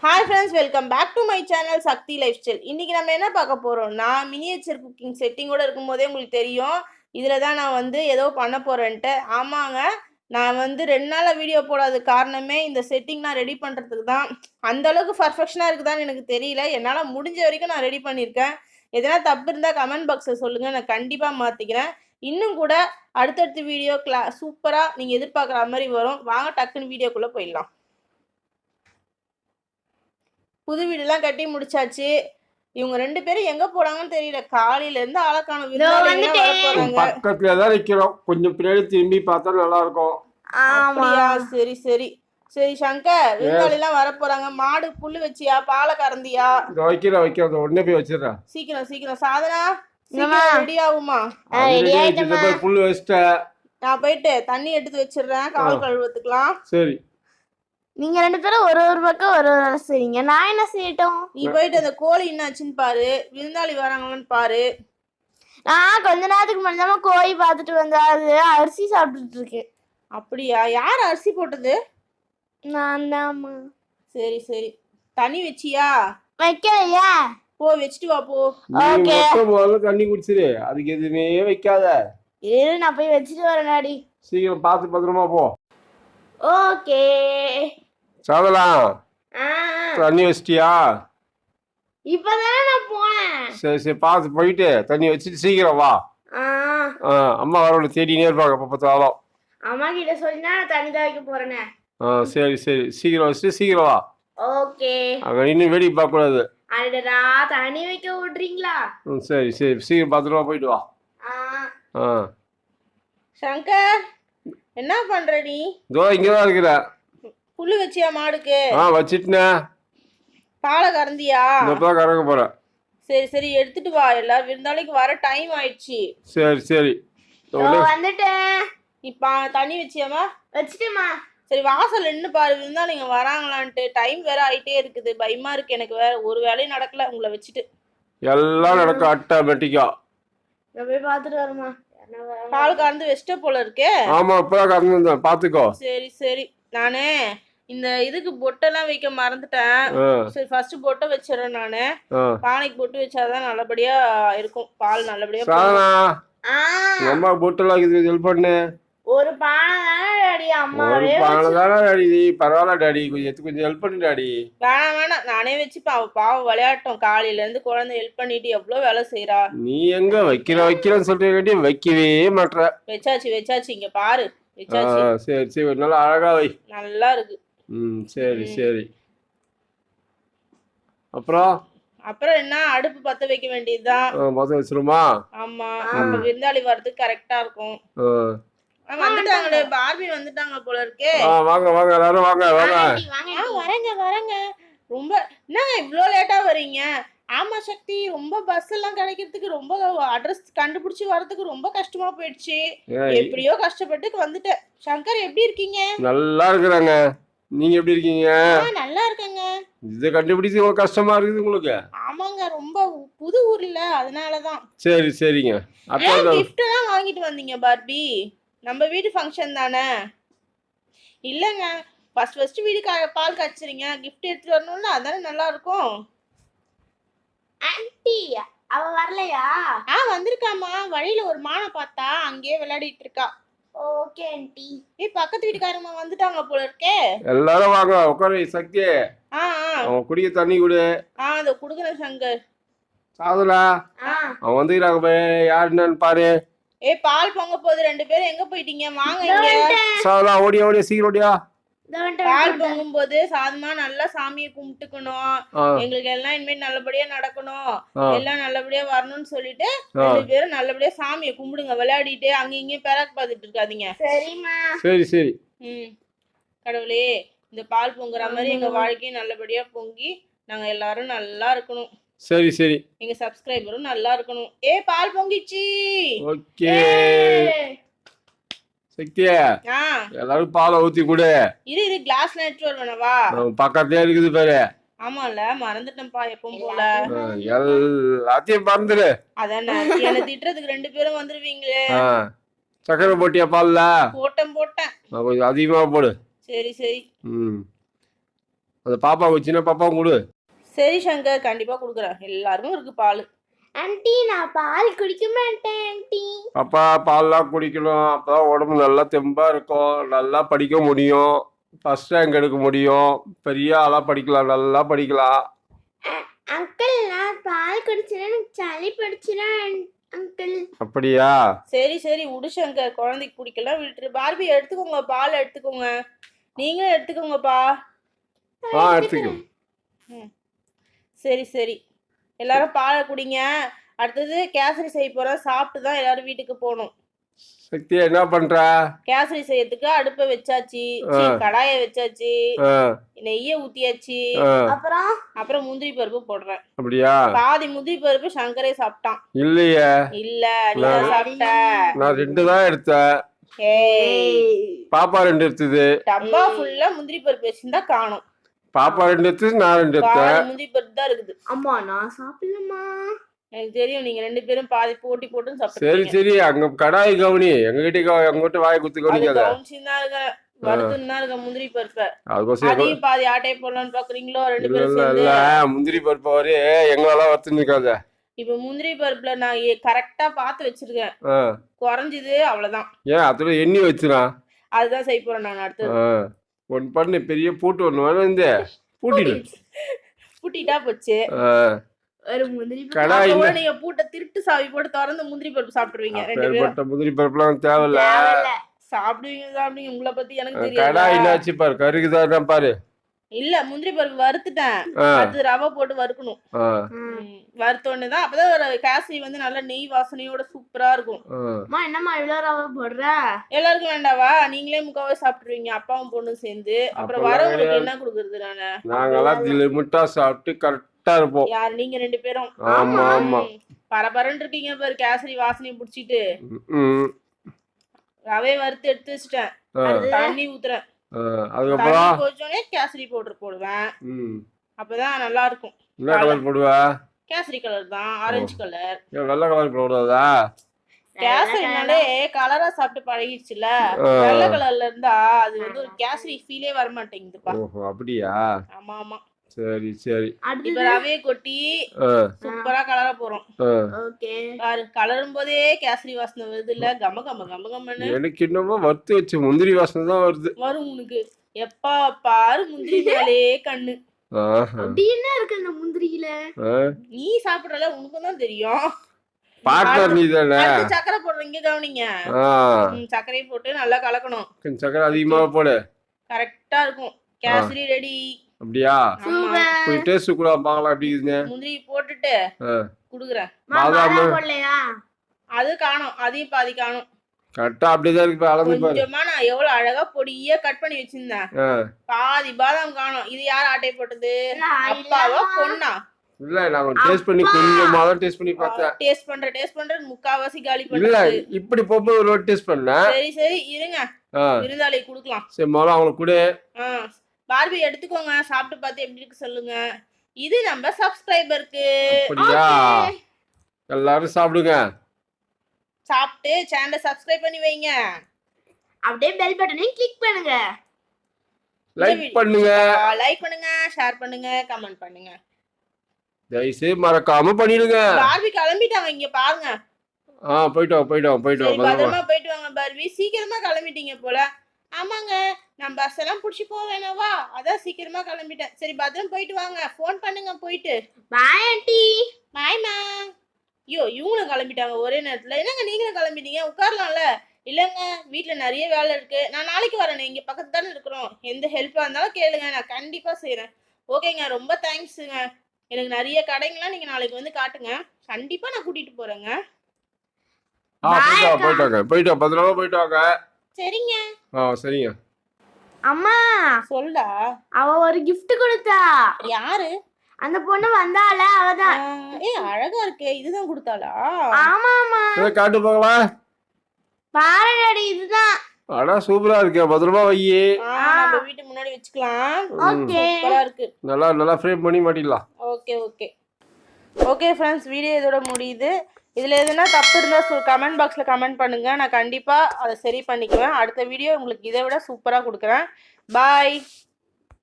Hi friends, welcome back to my channel Shakti lifestyle. இன்றைக்கி நம்ம என்ன பார்க்க போகிறோம், நான் மினியேச்சர் குக்கிங் செட்டிங்கோடு இருக்கும்போதே உங்களுக்கு தெரியும். இதில் தான் நான் வந்து ஏதோ பண்ண போகிறேன்ட்டு. ஆமாங்க, நான் வந்து 2 நாளாக வீடியோ போடாத காரணமே இந்த செட்டிங் நான் ரெடி பண்ணுறதுக்கு தான். அந்தளவுக்கு பர்ஃபெக்ஷனாக இருக்குதான்னு எனக்கு தெரியல. என்னால் முடிஞ்ச வரைக்கும் நான் ரெடி பண்ணியிருக்கேன். எதனா தப்பு இருந்தால் கமெண்ட் பாக்ஸில் சொல்லுங்கள், நான் கண்டிப்பாக மாற்றிக்கிறேன். இன்னும் கூட அடுத்தடுத்த வீடியோ சூப்பராக நீங்கள் எதிர்பார்க்குற மாதிரி வரும். வாங்க டக்குன்னு வீடியோக்குள்ளே போயிடலாம். புது வீடுலாம் கட்டி முடிச்சாச்சு. இவங்க 2 பேரும் எங்க போறாங்கன்னு தெரியல. காலையில இருந்து ஆளக்கான பக்கத்துல தான் நிக்கிறோம். கொஞ்சம் பின்னாடி திரும்பி பார்த்தா நல்லா இருக்கும். அப்படியா? சரி சரி சரி சங்கர், விருந்தாளிலாம் வர போறாங்க. மாடு புல்லு வச்சியா, பாலை கறந்தியா? வைக்கிறேன் உடனே போய் வச்சிடறேன். சீக்கிரம் சீக்கிரம். சாதனா ரெடி ஆகுமா? புல்லு வச்சிட்டேன். நான் போயிட்டு தண்ணி எடுத்து வச்சிடுறேன், கால் கழுவத்துக்கலாம். சரி. நீங்க 2 பேரும் ஒரு பக்கம் ஒரு வேலை செய்யுங்க. நான் என்ன செய்யட்டும்? நீ போயிட்டு அந்த கோழி என்னாச்சுன்னு பாரு, விருந்தாளி வராங்களான்னு பாரு. நான் கொஞ்ச நேரத்துக்கு முன்னாடி கோழி பார்த்துட்டு வந்தா அது அரிசி சாப்பிட்டுட்டு இருக்கு. அப்படியா? யார் அரிசி போட்டது? நான் தான்மா. சரி சரி. தண்ணி வச்சியா? வைக்கலையா? போ வச்சுட்டு வா போ. ஓகே. முதல்ல தண்ணி குடிச்சிரு, அதுக்கு எதுவுமே வைக்காத. இரு, நான் போய் வச்சுட்டு வரேன்டாடி. சீக்கிரம் பார்த்து பத்திரமா போ. ஓகே. சாதலாம் தண்ணி வச்சிட்டியா? இப்பதானே நான் போனேன். சரி சரி, பார்த்து போயிட்டு தண்ணி வச்சுட்டு சீக்கிரம் வா. அம்மா வரவங்களை தேடினே இருப்பாங்க எப்போ பார்த்தாலும். அம்மா கிட்ட சொல்லினா நான் தண்ணி தான் வைக்க போறேனே. சரி சரி, சீக்கிரம் வச்சுட்டு சீக்கிரம் வா. ஓகே. அங்கே இன்னும் வேடிக்கை பார்க்கக்கூடாது. அடடா, தண்ணி வைக்க விடுறீங்களா? சரி சரி, சீக்கிரம் பத்திரமா போயிட்டு வா. சங்கர், என்ன பண்ற நீ? இதோ இங்கதான் இருக்கிற. புல்லு வச்சியா மாடுக்கு? வச்சிட்டேனே. பாலை கறந்தியா? இப்பதான் கறக்க போறேன். சரி சரி, எடுத்துட்டு வா. எல்லாரும் விருந்தாளிக்கு வர டைம் ஆயிடுச்சு. சரி சரி, வந்துட்டேன். இப்ப தண்ணி வச்சியாமா? வச்சிட்டேமா. சரி, வாசல் நின்று பாரு, விருந்தாளிங்க வராங்களான்ட்டு. டைம் வேற ஆயிட்டே இருக்குது, பயமா இருக்கு எனக்கு. வேற ஒரு வேலையும் நடக்கல உங்களை வச்சுட்டு. எல்லாம் நடக்கும் ஆட்டோமேட்டிக்கா. நான் போய் பார்த்துட்டு வரமா. பால் கறந்து வச்சிட்ட போல இருக்கே. ஆமா, இப்பதான் கறந்து பாத்துக்கோ. சரி சரி. நானு இந்த இதுக்கு பொட்டெல்லாம் வைக்க மறந்துட்டேன். சரி, ஃபர்ஸ்ட் பொட்டை வச்சிடறேன். நானு பானைக்கு பொட்டு வச்சாதான் நல்லபடியா இருக்கும், பால் நல்லபடியா. அம்மா பொட்டெல்லாம் ஹெல்ப் பண்ணு. ஒரு பானை தானே டாடி, அம்மாவே டாடி. பரவாயில்ல டாடி, கொஞ்சம் ஹெல்ப் பண்ணு டாடி. வேணாம், நானே வச்சுப்பேன். அவ பாவம் விளையாட்டும். காலையில இருந்து குழந்தை ஹெல்ப் பண்ணிட்டு எவ்வளவு வேலை செய்யறா. நீ எங்க வைக்கிறேன்னு சொல்லிட்டு வைக்கவே மாட்ற. வச்சாச்சு இங்க பாரு, வச்சாச்சு. சரி சரி, நல்லா அழகா வை. நல்லா இருக்கு. சரி சரி. அப்புறம் என்ன, அடுப்பு பத்த வைக்க வேண்டியதுதான். பத்த வச்சிருமா? ஆமா, அப்ப விருந்தாளி வர்றதுக்கு கரெக்டா இருக்கும். வந்துட்டாங்களே, பார்பி வந்துட்டாங்க போல இருக்கே. வாங்க வாங்க, எல்லாரும் வாங்க வாங்க. வரேங்க. ரொம்ப என்னங்க இவ்ளோ லேட்டா வரீங்க? ஆமா சக்தி, ரொம்ப பஸ் எல்லாம் கிடைக்கிறதுக்கு, ரொம்ப அட்ரஸ் கண்டுபிடிச்சு வர்றதுக்கு ரொம்ப கஷ்டமா போயிடுச்சு. எப்படியோ கஷ்டப்பட்டு வந்துட்டேன். சங்கர், எப்படி இருக்கீங்க? நல்லா இருக்கிறாங்க. நீங்க எப்படி இருக்கீங்க? நல்லா இருக்கேங்க. இது கண்டுபிடிச்சு கஷ்டமா இருக்குது உங்களுக்கு? ஆமாங்க, ரொம்ப புது ஊர்ல, அதனாலதான். சரி சரிங்க. அப்ப கிஃப்ட் எல்லாம் வாங்கிட்டு வந்தீங்க பார்பி? நம்ம வீட்டு ஃபங்க்ஷன் தானே? இல்லைங்க, ஃபர்ஸ்ட் வீடு பால் காய்ச்சறீங்க, கிஃப்ட் எடுத்துட்டு வரணும்ல, அதானே நல்லா இருக்கும். ஆன்ட்டி, அவ வரலையா? வந்திருக்காமா. வழியில ஒரு மானை பார்த்தா, அங்கேயே விளையாடிட்டு இருக்கா. Okay aunty. பக்கத்து வீட்டுக்காரமா வந்துட்டாங்க போல இருக்கே. எல்லாரும் வாங்க, உட்காரு. சக்தி, குடிக்க தண்ணி குடு. அதை குடுக்குறேன் சங்கர். சாதலா, அவன் வந்துக்கிறாங்க, யார் என்னன்னு பாரு. பால் பொங்க போகுது. 2 பேரும் எங்க போயிட்டீங்க? வாங்க இங்க. சாதலா, ஓடியா சீக்கிரம் ஓடியா. பால் பொங்கும் போது சாதமா நல்லா சாமியை கும்பிட்டுக்கணும். எங்களுக்கு எல்லாம் இனிமேல் நல்லபடியா நடக்கணும், எல்லாம் நல்லபடியா வரணும்னு சொல்லிட்டு 2 பேரும் நல்லபடியா சாமியை கும்பிடுங்க. விளையாடிட்டு அங்க இங்கேயும் பேராக் பார்த்துட்டு இருக்காதீங்க. சரிம்மா. சரி சரி. கடவுளே, இந்த பால் பொங்குற மாதிரி எங்க வாழ்க்கையும் நல்லபடியா பொங்கி நாங்க எல்லாரும் நல்லா இருக்கணும். சரி சரி. எங்க சப்ஸ்கிரைபரும் நல்லா இருக்கணும். பால் பொங்கிச்சு. ஓகே சக்தியா, எல்லாரும் பாலை ஊத்தி கொடு. இரு கிளாஸ்ல எடுத்து வருவேனவா? பக்கத்தே இருக்குது பாரு. ஆமால, மறந்துட்டேன்ப்பா எப்பவும் போல. எல்லாத்தையும் மறந்துடு. அதானே, என்ன திட்டுறதுக்கு 2 பேரும் வந்துருவீங்களே. சக்கரை போட்டியா பால்ல? போட்டேன். கொஞ்சம் அதிகமா போடு. சரி சரி. அந்த பாப்பா சின்ன பாப்பாவும் கொடு. சரி சங்கர், கண்டிப்பா கொடுக்குறேன். எல்லாருக்கும் இருக்கு பால். ஆண்டி நான் பால் குடிக்க மாட்டேன் ஆண்டி. பாப்பா பால்லாம் குடிக்கணும், அப்பதான் உடம்பு நல்லா தெம்பா இருக்கும், நல்லா படிக்க முடியும், ஃபர்ஸ்ட் ரேங்க் எடுக்க முடியும், பெரிய ஆளா படிக்கலாம், நல்லா படிக்கலாம். அங்கிள் நான் பால் குடிச்சேன்னா எனக்கு சளி பிடிச்சிடும் அங்கிள். அப்படியா? சரி சரி விடு சங்கர், குழந்தைக்கு குடிக்கலாம் விட்டுரு. பார்பி எடுத்துக்கோங்க, பால் எடுத்துக்கோங்க. நீங்களும் எடுத்துக்கோங்கப்பா. எடுத்துக்கோ. சரி சரி, எல்லாரும் பாலை குடிங்க. அடுத்தது கேசரி செய்ய போறோம். சாப்பிட்டு தான் எல்லாரும் வீட்டுக்கு போகணும். சக்தி என்ன பண்ற? கேசரி செய்யறதுக்கு அடுப்பை வச்சாச்சு, கடாயை வச்சாச்சு, நெய்யை ஊத்தியாச்சு. அப்புறம் முந்திரி பருப்பு போடுறேன். அப்படியா? பாதி முந்திரி பருப்பு சங்கரே சாப்பிட்டான். இல்லையே. இல்ல, நீ சாப்பிட்ட. நான் 2 தான் எடுத்தேன். பாப்பா 2 எடுத்தது. டப்பா ஃபுல்லா முந்திரி பருப்பு வச்சிருந்தா காணும். பாப்பா 2 எடுத்து, நான் 2 எடுத்தேன். முந்திரி பருப்பு தான் இருக்குது. அம்மா நான் சாப்பிடலமா. எனக்கு தெரியும், நீங்க 2 பேரும் பாதி போட்டி போட்டு சரி சாப்பிடுறீங்க. சரி, அங்க கடாய் கவனி, எங்ககிட்ட வாயை குத்து கவனிக்காத. முந்திரி பருப்பை அதுக்கோசம் அதையும் பாதி ஆட்டையை போடலான்னு பாக்குறீங்களோ? 2 பேரும் இல்ல சேர்ந்து. முந்திரி பருப்பு வரை எங்களால வறுத்து நிக்காத. இப்ப முந்திரி பருப்புல நான் கரெக்டா பார்த்து வச்சிருக்கேன். குறைஞ்சது அவ்வளவுதான். ஏன் அதுல எண்ணி வச்சுனா? அதுதான் செய்ய போறேன் நான் அடுத்தது. ஒன் பண்ணு, பெரிய பூட்டு ஒண்ணு வேணும். இந்த பூட்டிட்டா போச்சு. ஒரு முந்திரி கடாய் நீங்க பூட்டை திருட்டு சாவி போட்டு திறந்து முந்திரி பருப்பு சாப்பிட்டுருவீங்க. 2 பேரும் முந்திரி பருப்புலாம் தேவையில்ல. சாப்பிடுவீங்க. உங்களை பத்தி எனக்கு தெரியும். கடாய் என்னாச்சு பாரு, கருகுதான் பாரு. இல்ல, முந்திரி பருப்பு வறுத்துட்டேன். அது ரவை போட்டு வறுக்கணும். வறுத்தோன்னு தான் அப்பதான் ஒரு கேசரி வந்து நல்லா நெய் வாசனையோட சூப்பரா இருக்கும். என்னம்மா இவ்வளவு ரவை போடுற? எல்லாருக்கும் வேண்டாவா? நீங்களே முக்காவே சாப்பிட்டுருவீங்க, அப்பாவும் பொண்ணும் சேர்ந்து. அப்புறம் வரவங்களுக்கு என்ன கொடுக்கறது? நாங்கெல்லாம் லிமிட்டா சாப்பிட்டு கரெக்டா இருப்போம். யாரு நீங்க 2 பேரும்? ஆமா ஆமா, பரபரன்னு இருக்கீங்க பாரு, கேசரி வாசனையை புடிச்சிட்டு. ரவை வறுத்து எடுத்து வச்சுட்டேன், தண்ணி ஊத்துறேன். அதுக்கப்புறம் கொஞ்சோனே கேசரி பவுடர் போடுவேன். அப்பதான் நல்லா இருக்கும். என்ன கலர் போடுவ? கேசரி கலர் தான், ஆரஞ்சு கலர். வெள்ளை கலர் போடுவதா? கேசரினாலே கலரா சாப்பிட்டு பழகிடுச்சுல, வெள்ளை கலர்ல இருந்தா அது வந்து ஒரு கேசரி ஃபீலே வர மாட்டேங்குதுப்பா. ஓஹோ அப்படியா? ஆமா ஆமா. சரி சரி, இப்ப ரவையை கொட்டி சூப்பரா கலர போறோம். ஓகே, பாரு கலரும் போதே கேசரி வாசனை வருது இல்ல? கம கம கம கமன்னு. எனக்கு என்னமோ வறுத்து வச்சு முந்திரி வாசனை தான் வருது. வரும் உனக்கு. எப்பா பாரு முந்திரி மேலே கண்ணு. அப்படி என்ன இருக்கு இந்த முந்திரியில? நீ சாப்பிடுறல, உனக்கும் தான் தெரியும். பார்ட்னர் நீ தானே. சக்கரை போடுறீங்க, கவனிங்க. சக்கரையை போட்டு நல்லா கலக்கணும். சக்கரை அதிகமா போடு, கரெக்டா இருக்கும். கேசரி ரெடி. அப்படியா? போய் டேஸ்ட் கூட பார்க்கலாம் எப்படி இருக்குங்க. முந்திரி போட்டுட்டு குடுக்குறேன். அது காணும், அதையும் பாதி காணும். கரெக்டா அப்படிதான் இருக்கு. அளந்து பாரு. கொஞ்சமா நான் எவ்வளவு அழகா பொடியா கட் பண்ணி வச்சிருந்தேன். பாதி பாதாம் காணும். இது யார் ஆட்டை போட்டது? அப்பாவா பொண்ணா? இல்ல, நான் டேஸ்ட் பண்ணி கொஞ்சமா தான் டேஸ்ட் பண்ணி பார்த்தேன். டேஸ்ட் பண்ற முக்காவாசி காலி பண்ணேன். இல்ல, இப்படி போகும்போது ஒரு டேஸ்ட் பண்ணேன். சரி சரி இருங்க, விருந்தாளி குடுக்கலாம். சரி, முதல்ல அவங்களுக்கு கூட பார்பி எடுத்துக்கோங்க, சாப்பிட்டு பார்த்து எப்படி இருக்கு சொல்லுங்க. இது நம்ம சப்ஸ்கிரைபருக்கு. அப்படியா? எல்லாரும் சாப்பிடுங்க. சாப்பிட்டு சேனலை சப்ஸ்கிரைப் பண்ணி வைங்க. அப்படியே பெல் பட்டனையும் கிளிக் பண்ணுங்க. லைக் பண்ணுங்க, ஷேர் பண்ணுங்க, கமெண்ட் பண்ணுங்க. தயவுசெய்து மறக்காம பண்ணிடுங்க. பார்பி கிளம்பிட்டாங்க, இங்க பாருங்க. போயிட்டு பத்திரமா போயிட்டு வாங்க பார்பி. சீக்கிரமா கிளம்பிட்டீங்க போல. ஆமாங்க, நான் பஸ் எல்லாம் புடிச்சு போக வேணாவா, அதான் சீக்கிரமா கிளம்பிட்டேன். சரி பத்திரம் போயிட்டு வாங்க, ஃபோன் பண்ணுங்க போயிட்டு. Bye aunty. பாய்மா. ஐயோ, இவங்களும் கிளம்பிட்டாங்க ஒரே நேரத்துல. என்னங்க நீங்களும் கிளம்பிட்டீங்க? உட்காரலாம்ல. இல்லைங்க, வீட்டில் நிறைய வேலை இருக்கு, நான் நாளைக்கு வரேன். இங்கே பக்கத்து தானே இருக்கிறோம். எந்த ஹெல்ப்பாக இருந்தாலும் கேளுங்க, நான் கண்டிப்பாக செய்கிறேன். ஓகேங்க, ரொம்ப தேங்க்ஸுங்க. எனக்கு நிறைய கடைங்களாம் நீங்கள் நாளைக்கு வந்து காட்டுங்க, கண்டிப்பாக நான் கூட்டிகிட்டு போகிறேங்க. போயிட்டு பத்திரமா போயிட்டு வாங்க. சரிங்க. சரிங்க. அம்மா சொல்டா. அவ ஒரு gift கொடுத்தா. யாரு? அந்த பொண்ணு வந்தால, அவதான். அழகா இருக்கே, இதுதான் கொடுத்தாளா? ஆமா ஆமா. காட்டு போகலாம். பாருங்கடி, இதுதான். அடா சூப்பரா இருக்கு, பத்திரமா வை. நம்ம வீட்டு முன்னாடி வச்சுக்கலாம். ஓகே, சூப்பரா இருக்கு. நல்லா ஃப்ரேம் பண்ணி மாட்டிடலாம். ஓகே ஃப்ரெண்ட்ஸ், வீடியோ இதோட முடியுது. இதில் எதுனா தப்பு இருந்தால் கமெண்ட் பாக்ஸில் கமெண்ட் பண்ணுங்கள், நான் கண்டிப்பாக அதை சரி பண்ணிக்குவேன். அடுத்த வீடியோ உங்களுக்கு இதை விட சூப்பராக கொடுக்குறேன். பாய்.